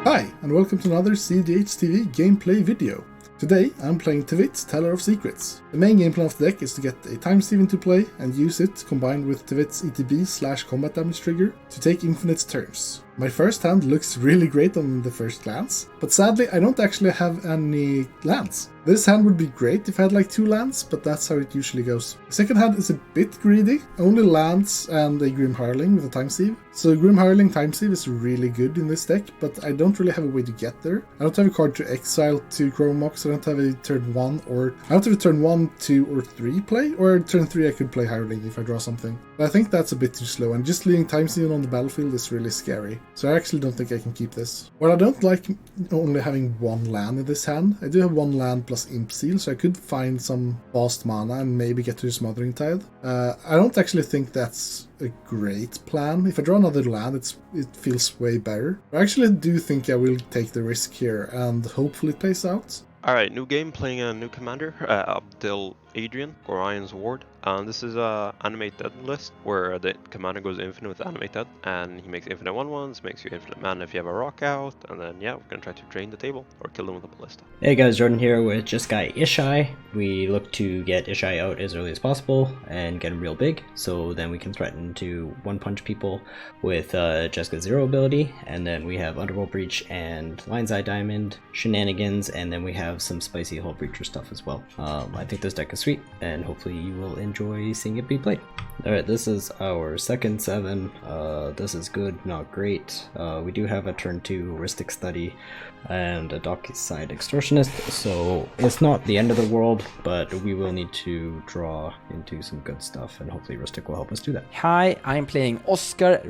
Hi, and welcome to another cEDH TV gameplay video. Today, I'm playing Tivit, Teller of Secrets. The main game plan of the deck is to get a time sieve into play and use it combined with Tivit's ETB/combat damage trigger to take infinite turns. My first hand looks really great on the first glance, but sadly I don't actually have any lands. This hand would be great if I had like 2 lands, but that's how it usually goes. The second hand is a bit greedy, only lands and a Grim Hireling with a time sieve. So Grim Hireling time sieve is really good in this deck, but I don't really have a way to get there. I don't have a card to exile to Chromox, I don't have a turn 1 or... I don't have a turn 1, 2 or 3 play, or turn 3 I could play Hireling if I draw something. But I think that's a bit too slow, and just leaving time sieve on the battlefield is really scary. So I actually don't think I can keep this. Well, I don't like only having 1 land in this hand. I do have 1 land plus Imp Seal, so I could find some fast mana and maybe get to the Smothering Tide. I don't actually think that's a great plan. If I draw another land, it feels way better. I actually do think I will take the risk here, and hopefully it plays out. Alright, new game, playing a new commander, Abdel, Adrian, Orion's Ward. This is a animate dead list where the commander goes infinite with animate dead, and he makes infinite 1/1s, makes you infinite mana if you have a rock out, and then yeah, we're gonna try to drain the table or kill them with a ballista. Hey guys, Jordan here with Jeska Ishai. We look to get Ishai out as early as possible and get him real big, so then we can threaten to one-punch people with Jeska's 0 ability, and then we have Underworld Breach and Lion's Eye Diamond, Shenanigans, and then we have some spicy Hull Breacher stuff as well. I think this deck is sweet, and hopefully you will enjoy seeing it be played. Alright, this is our second 7. This is good, not great. We do have a turn 2 Heuristic Study and a Dockside Extortionist, so it's not the end of the world, but we will need to draw into some good stuff, and hopefully Heuristic will help us do that. Hi, I'm playing Oskar,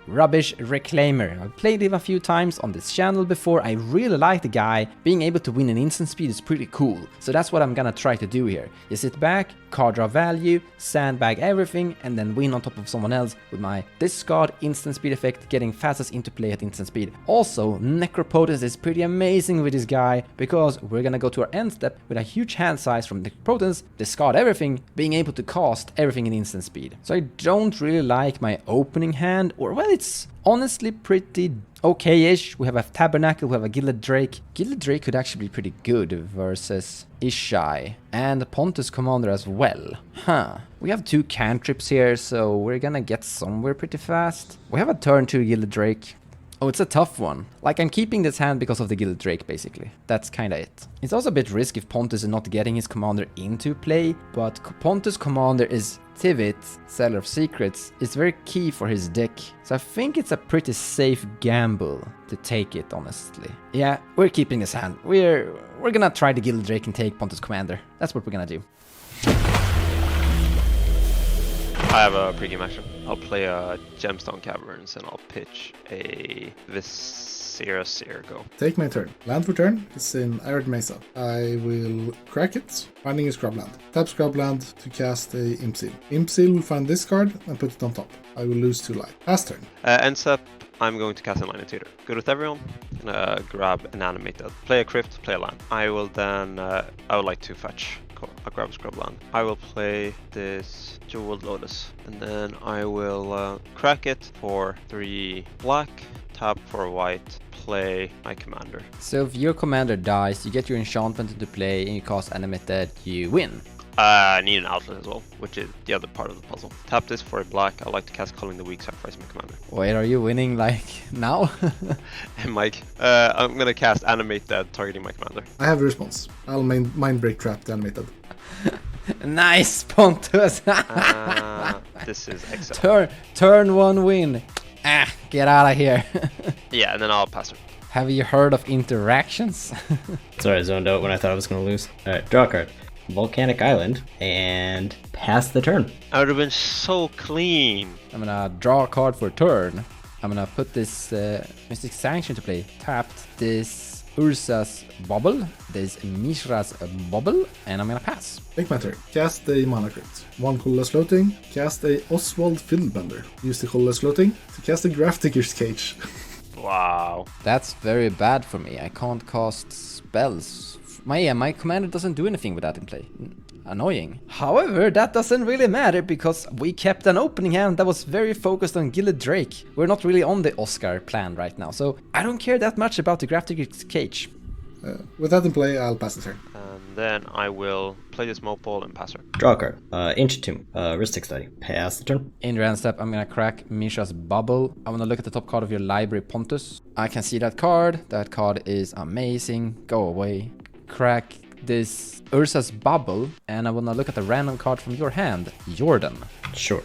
Rubbish Reclaimer. I've played him a few times on this channel before. I really like the guy. Being able to win an instant speed is pretty cool, so that's what I'm gonna try to do here. You sit back, card draw value, sandbag everything, and then win on top of someone else with my discard instant speed effect, getting fastest into play at instant speed. Also, Necropotence is pretty amazing with this guy, because we're gonna go to our end step with a huge hand size from Necropotence, discard everything, being able to cast everything in instant speed. So I don't really like my opening hand, or well, it's honestly pretty okay-ish. We have a Tabernacle, we have a Gilded Drake. Gilded Drake could actually be pretty good versus Ishai and Pontus Commander as well. We have 2 cantrips here, so we're gonna get somewhere pretty fast. We have a turn 2 Gilded Drake. Oh, it's a tough one. Like, I'm keeping this hand because of the Gilded Drake, basically. That's kinda it. It's also a bit risky if Pontus is not getting his commander into play, but Pontus Commander is Tivit, Teller of Secrets. It's very key for his deck, so I think it's a pretty safe gamble to take it, honestly. Yeah, we're keeping this hand. We're gonna try the Gilded Drake and take Pontus Commander. That's what we're gonna do. I have a pregame action. I'll play a Gemstone Caverns and I'll pitch a Viscera Go. Take my turn. Land for turn is in Arid Mesa. I will crack it, finding a Scrubland. Tap Scrubland to cast a Imp Seal. Imp Seal will find this card and put it on top. I will lose 2 life. Pass turn. Ends up, I'm going to cast a Line-Tutor. Good with everyone. Grab an animated. Play a Crypt, play a land. I will then, I would like to fetch. I'll grab a Scrubland. I will play this Jeweled Lotus, and then I will crack it for 3 black, tap for white, play my commander. So if your commander dies, you get your enchantment into play and you cast Animated, you win. I need an outlet as well, which is the other part of the puzzle. Tap this for a black. I like to cast Culling the Weak, sacrifice my commander. Wait, are you winning like now? And Mike, I'm gonna cast Animate Dead, targeting my commander. I have a response. I'll Mind Break Trap the animated. Nice, Pontus! This is excellent. Turn 1 win. Get out of here. Yeah, and then I'll pass her. Have you heard of interactions? Sorry, I zoned out when I thought I was going to lose. Alright, draw a card. Volcanic Island, and pass the turn. I would have been so clean. I'm gonna draw a card for a turn. I'm gonna put this Mystic Sanction to play. Tapped this Ursa's Bubble, this Mishra's Bubble, and I'm gonna pass. Take my turn. Cast a Mana Crypt. 1 colorless floating. Cast a Oswald Fiddlebender. Use the colorless floating to cast a Grafdigger's Cage. Wow. That's very bad for me. I can't cast spells. My commander doesn't do anything with that in play. annoying. However, that doesn't really matter because we kept an opening hand that was very focused on Gilded Drake. We're not really on the Oskar plan right now, so I don't care that much about the Grafdigger's Cage. With that in play, I'll pass the turn. And then I will play this Smoke Ball and pass her. Draw a card. Ancient Tomb. Ristic Study. Pass the turn. In your end step, I'm gonna crack Misha's Bubble. I wanna look at the top card of your library, Pontus. I can see that card. That card is amazing. Go away. Crack this Ursa's Bubble, and I wanna look at the random card from your hand, Jordan. Sure.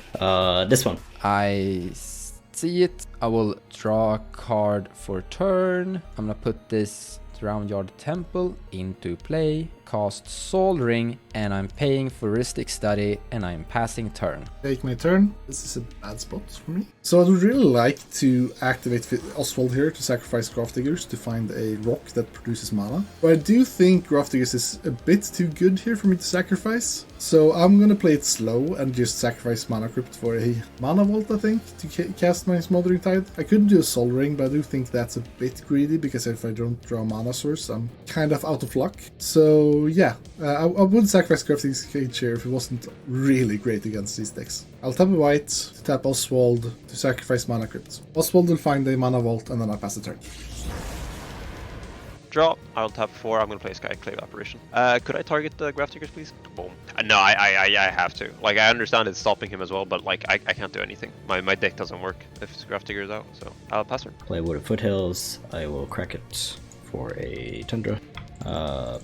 This one. I see it. I will draw a card for turn. I'm gonna put this Roundyard Temple into play, cast Soul Ring, and I'm paying for Ristic Study, and I'm passing turn. Take my turn. This is a bad spot for me. So I would really like to activate Oswald here to sacrifice Grafdiggers to find a rock that produces mana. But I do think Grafdiggers is a bit too good here for me to sacrifice. So I'm gonna play it slow and just sacrifice Mana Crypt for a Mana Vault, I think, to cast my Smothering Tide. I could do a Soul Ring, but I do think that's a bit greedy because if I don't draw mana source, I'm kind of out of luck. So yeah, I would sacrifice Grafdigger's Cage here if it wasn't really great against these decks. I'll tap a white to tap Oswald to sacrifice Mana Crypt. Oswald will find a Mana Vault and then I'll pass the turn. Draw. I'll tap 4. I'm gonna play Skyclave Apparition. Could I target the Grafdiggers, please? Boom. No, I have to. Like, I understand it's stopping him as well, but like, I can't do anything. My deck doesn't work if Grafdigger is out, so I'll pass her. Play Wooded Foothills. I will crack it for a Tundra.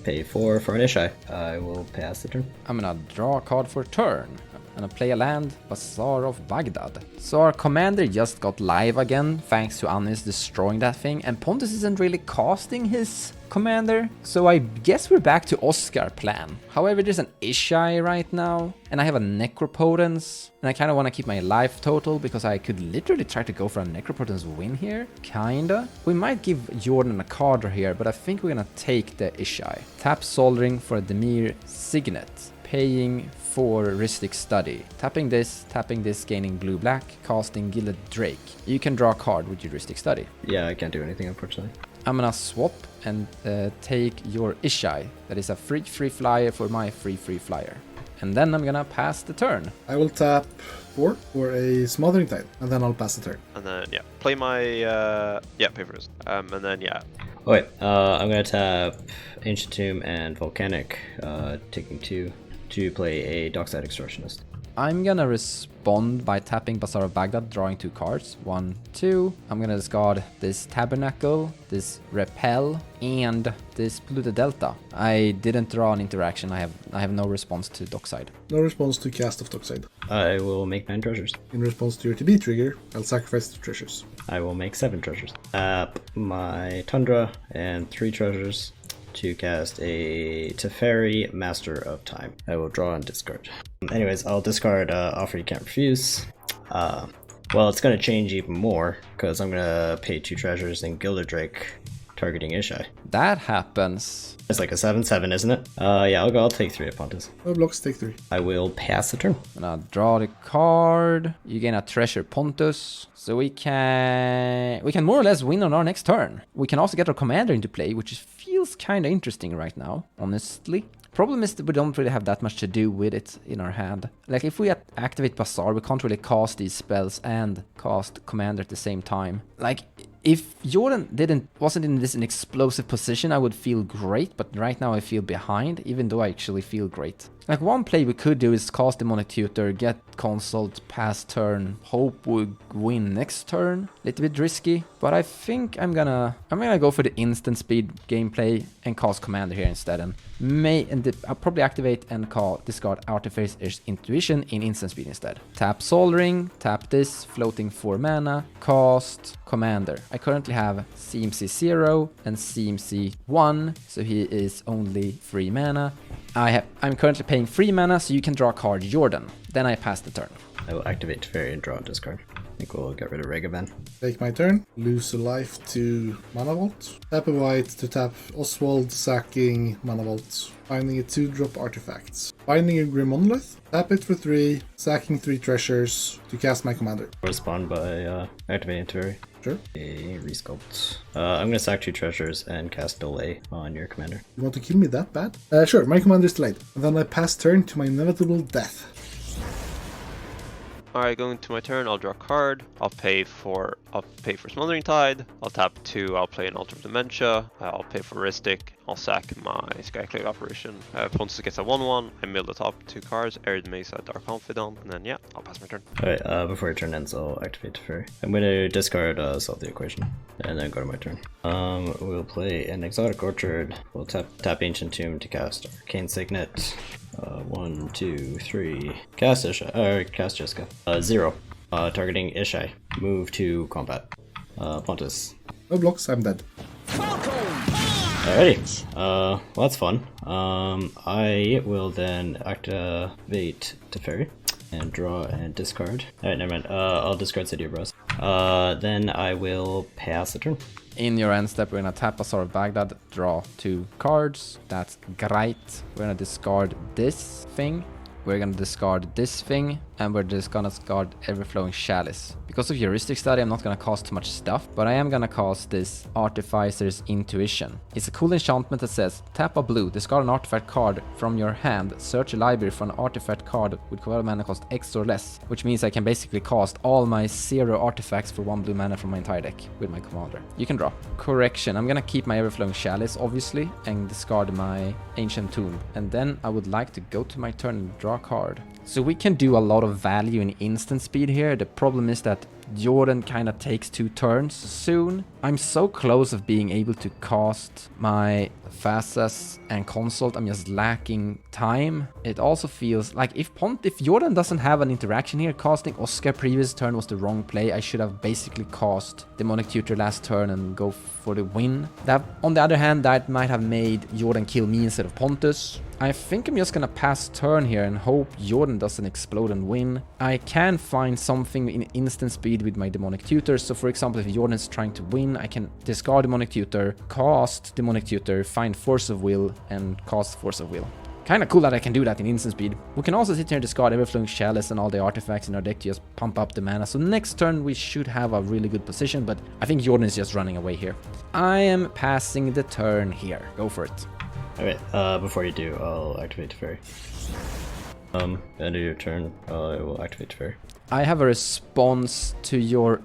Pay 4 for an Ishai. I will pass the turn. I'm gonna draw a card for turn. And I play a land, Bazaar of Baghdad. So our commander just got live again, thanks to Anis destroying that thing, and Pontus isn't really casting his commander, so I guess we're back to Oskar plan. However, there's an Ishai right now, and I have a Necropotence, and I kind of want to keep my life total, because I could literally try to go for a Necropotence win here, kinda. We might give Jordan a card here, but I think we're gonna take the Ishai. Tap Soul Ring for a Demir Signet, paying for Ristic Study. Tapping this, gaining blue-black, casting Gilded Drake. You can draw a card with your Ristic Study. Yeah, I can't do anything, unfortunately. I'm gonna swap and take your Ishai. That is a free flyer for my free flyer. And then I'm gonna pass the turn. I will tap 4 for a Smothering Tide, and then I'll pass the turn. And then, yeah, play my, pay for this. And then, yeah. Oh wait, I'm gonna tap Ancient Tomb and Volcanic, taking 2 to play a Dockside Extortionist. I'm gonna respond by tapping Bazaar of Baghdad, drawing 2 cards. 1, 2. I'm gonna discard this Tabernacle, this Repel, and this Polluted Delta. I didn't draw an interaction. I have no response to Dockside. No response to cast of Dockside. I will make 9 treasures. In response to your TB trigger, I'll sacrifice the treasures. I will make 7 treasures. My Tundra and 3 treasures to cast a Teferi, Master of Time. I will draw and discard. Anyways, I'll discard Offer You Can't Refuse. Well, it's going to change even more, because I'm going to pay 2 treasures and Gilded Drake, targeting Ishai. That happens. It's like a 7/7, isn't it? Yeah, I'll take 3 at Pontus. No blocks, take 3. I will pass the turn. And I'll draw the card. You gain a treasure, Pontus. So we can more or less win on our next turn. We can also get our commander into play, which feels kind of interesting right now, honestly. Problem is that we don't really have that much to do with it in our hand. Like, if we activate Bazaar, we can't really cast these spells and cast commander at the same time. Like, if Jordan wasn't in this explosive position, I would feel great, but right now I feel behind, even though I actually feel great. Like, one play we could do is cast Demonic Tutor, get Consult, pass turn, hope we win next turn. Little bit risky, but I think I'm gonna go for the instant speed gameplay and cast Commander here instead. And I'll probably activate and discard Artificer's Intuition in instant speed instead. Tap Soul Ring, tap this, floating 4 mana, cast Commander. I currently have CMC 0 and CMC 1, so he is only 3 mana. I'm currently paying 3 mana, so you can draw a card, Jordan. Then I pass the turn. I will activate Teferi and draw and discard. I think we'll get rid of Regavan. Take my turn. Lose a life to Mana Vault. Tap a white to tap Oswald, sacking Mana Vault. finding a 2-drop artifact. Finding a Grim Monolith, tap it for 3, sacking 3 treasures to cast my commander. Respond by activating Teferi. Sure. A resculpt. I'm gonna sack 2 treasures and cast Delay on your commander. You want to kill me that bad? Sure, my commander is delayed. And then I pass turn to my inevitable death. Alright, going to my turn, I'll draw a card. I'll pay for Smothering Tide. I'll tap 2, I'll play an Altar of Dementia. I'll pay for Ristic. I'll sack my Skyclave Apparition. Pontus gets a 1/1. I mill the top 2 cards, Arid Mesa, Dark Confidant, and then yeah, I'll pass my turn. Alright, before your turn ends, I'll activate Teferi. I'm gonna discard Solve the Equation, and then go to my turn. We'll play an Exotic Orchard. We'll tap Ancient Tomb to cast Arcane Signet. 1, 2, 3. Cast Ishai, cast Jeska. 0. Targeting Ishai. Move to combat. Pontus. No blocks, I'm dead. Alrighty. Well, that's fun. I will then activate Teferi and draw and discard. Alright, never mind. I'll discard City of Brass. Then I will pass the turn. In your end step, we're gonna tap Bazaar of Baghdad, draw 2 cards. That's great. We're gonna discard this thing. We're gonna discard this thing, and we're just gonna discard Everflowing Chalice. Because of Heuristic Study, I'm not gonna cast too much stuff, but I am gonna cast this Artificer's Intuition. It's a cool enchantment that says, tap a blue, discard an artifact card from your hand, search a library for an artifact card with converted mana cost X or less, which means I can basically cast all my 0 artifacts for 1 blue mana from my entire deck with my commander. You can draw. Correction, I'm gonna keep my Everflowing Chalice, obviously, and discard my Ancient Tomb. And then I would like to go to my turn and draw a card. So we can do a lot of value in instant speed here. The problem is that Jordan kind of takes 2 turns soon. I'm so close of being able to cast my Thassa's and Consult. I'm just lacking time. It also feels like if Jordan doesn't have an interaction here, casting Oskar previous turn was the wrong play. I should have basically cast Demonic Tutor last turn and go for the win. That, on the other hand, that might have made Jordan kill me instead of Pontus. I think I'm just gonna pass turn here and hope Jordan doesn't explode and win. I can find something in instant speed with my Demonic Tutor. So for example, if Jordan is trying to win, I can discard Demonic Tutor, cast Demonic Tutor, find Force of Will, and cast Force of Will. Kinda cool that I can do that in instant speed. We can also sit here and discard Everflowing Chalice and all the artifacts in our deck to just pump up the mana. So next turn we should have a really good position, but I think Jordan is just running away here. I am passing the turn here. Go for it. Alright, before you do, I'll activate Teferi. End of your turn, I will activate Teferi. I have a response to your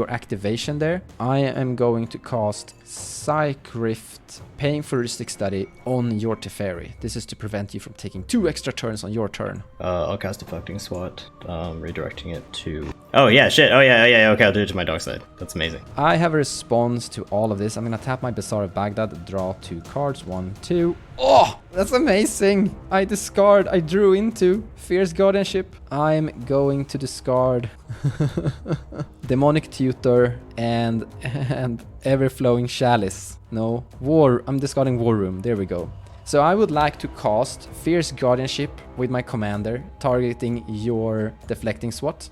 activation there. I am going to cast Psych Rift, paying for Heuristic Study on your Teferi. This is to prevent you from taking 2 extra turns on your turn. I'll cast Deflecting Swat, redirecting it to... Oh yeah, shit, oh yeah, okay, I'll do it to my dark side. That's amazing. I have a response to all of this. I'm gonna tap my Bazaar of Baghdad, draw 2 cards, 1, 2. Oh, that's amazing! I drew into Fierce Guardianship. I'm going to discard Demonic Tutor and Everflowing Chalice. No, I'm discarding War Room. There we go. So I would like to cast Fierce Guardianship with my commander, targeting your Deflecting Swat.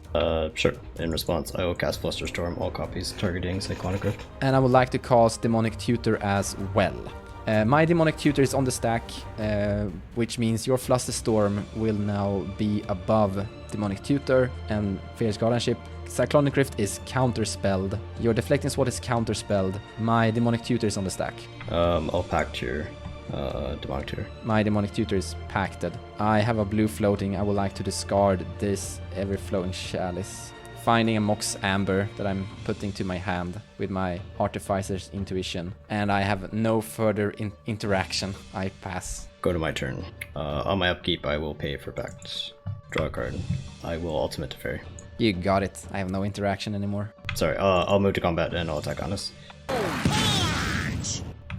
Sure. In response, I will cast Flusterstorm, all copies, targeting Cyclonic Rift. And I would like to cast Demonic Tutor as well. My Demonic Tutor is on the stack, which means your Flusterstorm will now be above Demonic Tutor, and Fierce Guardianship. Cyclonic Rift is counterspelled. Your Deflecting Swat is counterspelled. My Demonic Tutor is on the stack. I'll pact your Demonic Tutor. My Demonic Tutor is pacted. I have a blue floating. I would like to discard this Everflowing Chalice. Finding a Mox Amber that I'm putting to my hand with my Artificer's Intuition. And I have no further interaction. I pass. Go to my turn. On my upkeep, I will pay for pact. Draw a card. I will ultimate Teferi. You got it. I have no interaction anymore. Sorry, I'll move to combat and I'll attack on us.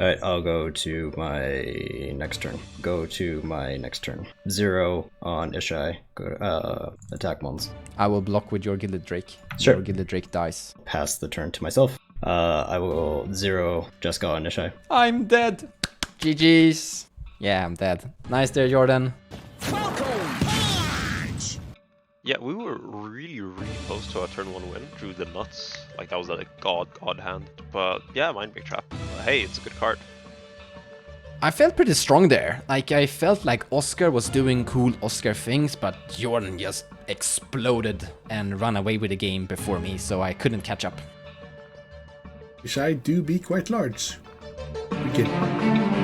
Alright, I'll go to my next turn. 0 on Ishai. Go attack Mons. I will block with your Gilded Drake. Sure. Your Gilded Drake dies. Pass the turn to myself. I will 0 Jeska on Ishai. I'm dead. GG's. Yeah, I'm dead. Nice there, Jordan. Yeah, we were really close to a turn 1 win. Drew the nuts. Like, that was a god hand. But yeah, Mind Break Trap. Hey, it's a good card. I felt pretty strong there. Like, I felt like Oskar was doing cool Oskar things, but Jordan just exploded and ran away with the game before me, so I couldn't catch up. Ishai do be quite large. Begin.